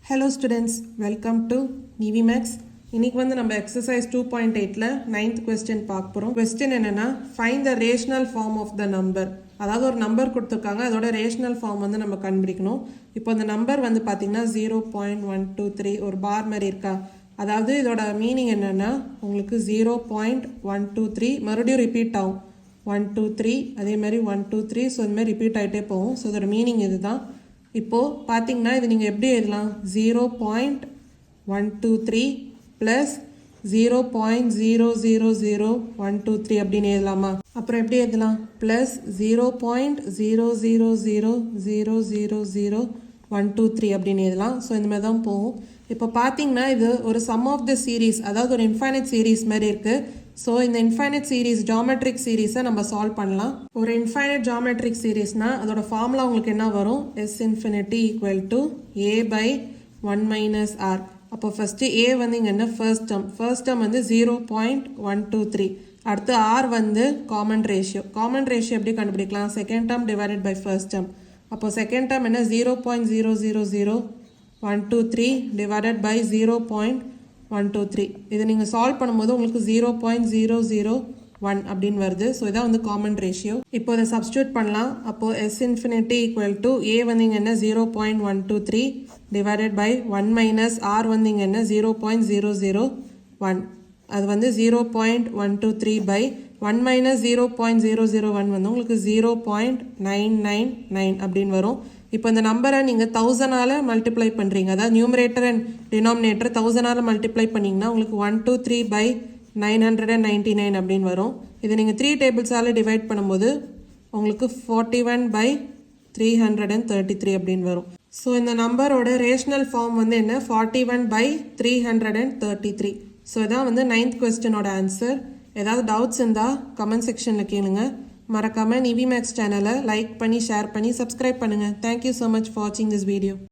Hello students, welcome to NiviMax. இன்னைக்கு வந்து நம்ம exercise 2.8ல 9th question பார்க்க போறோம். question என்னன்னா find the rational form of the number. அதாவது ஒரு நம்பர் கொடுத்திருக்காங்க, அதோட ரேஷனல் ஃபார்ம் வந்து நம்ம கண்டுபிடிக்கணும். இப்போ அந்த நம்பர் வந்து பாத்தீங்கன்னா 0.123 ஒரு பார் மாதிரி இருக்கா. அதாவது இதோட மீனிங் என்னன்னா உங்களுக்கு 0.123 மறுபடியும் ரிப்பீட் ஆகும். 123 அதே மாதிரி 123 ஸோ இந்த மாதிரி ரிப்பீட் ஆகிட்டே போகும். ஸோ இதோட மீனிங் இதுதான். இப்போது பார்த்தீங்கன்னா இது நீங்கள் எப்படி எழுதலாம் 0.123 ப்ளஸ் 0.000123 அப்படின்னு எழுதலாமா? அப்புறம் எப்படி எழுதலாம் ப்ளஸ் 0.00000123 அப்படின்னு எழுதலாம். ஸோ இந்த மாதிரி தான் போகும். இப்போ பார்த்தீங்கன்னா இது ஒரு சம் ஆஃப் த சீரீஸ், அதாவது ஒரு இன்ஃபைனைட் சீரீஸ் மாதிரி இருக்குது. ஸோ இந்த இன்ஃபைனைட் சீரீஸ் ஜாமெட்ரிக் சீரீஸை நம்ம சால்வ் பண்ணலாம். ஒரு இன்ஃபைனைட் ஜாமெட்ரிக் சீரீஸ்னால் அதோட ஃபார்முலா உங்களுக்கு என்ன வரும்? S infinity equal to A by 1 minus R. அப்போ ஃபஸ்ட்டு A வந்து இங்கே என்ன ஃபர்ஸ்ட் டேர்ம் வந்து 0.123. அடுத்து R வந்து காமன் ரேஷியோ எப்படி கண்டுபிடிக்கலாம்? Second term divided by first term. அப்போ செகண்ட் டேர்ம் என்ன 0.000123 டிவைடட் பை 0.123. இதை நீங்கள் சால்வ் பண்ணும்போது உங்களுக்கு 0.001 அப்படின்னு வருது. ஸோ இதான் வந்து காமன் ரேஷியோ. இப்போ இதை சப்ஸ்டியூட் பண்ணலாம். அப்போது S infinity equal to A வந்து இங்கே என்ன 0.123 டிவைடட் பை 1 மைனஸ் R வந்து இங்கே என்ன 0.001. அது வந்து 0.123 பை 1 மைனஸ் 0.001 வந்து உங்களுக்கு 0.999 அப்படின்னு வரும். இப்போ இந்த நம்பரை நீங்கள் 1000ஆல் மல்டிப்ளை பண்ணுறீங்க, அதாவது நியூமரேட்டர் அண்ட் டினாமினேட்டர் 1000ஆல் மல்டிப்ளை பண்ணிங்கன்னா உங்களுக்கு 123 பை 999 அப்படின்னு வரும். இதை நீங்கள் 3 டேபிள்ஸால் டிவைட் பண்ணும்போது உங்களுக்கு 41 பை 333 அப்படின்னு வரும். ஸோ இந்த நம்பரோட ரேஷனல் ஃபார்ம் வந்து என்ன 41 பை 333. ஸோ இதான் வந்து 9th கொஸ்டினோட ஆன்சர். ஏதாவது டவுட்ஸ் இருந்தால் கமெண்ட் செக்ஷனில் கேளுங்க. மறக்காமல் நிவிமேக்ஸ் சேனலை லைக் பண்ணி ஷேர் பண்ணி சப்ஸ்கிரைப் பண்ணுங்கள். தேங்க்யூ ஸோ மச் ஃபார் வாட்சிங் திஸ் வீடியோ.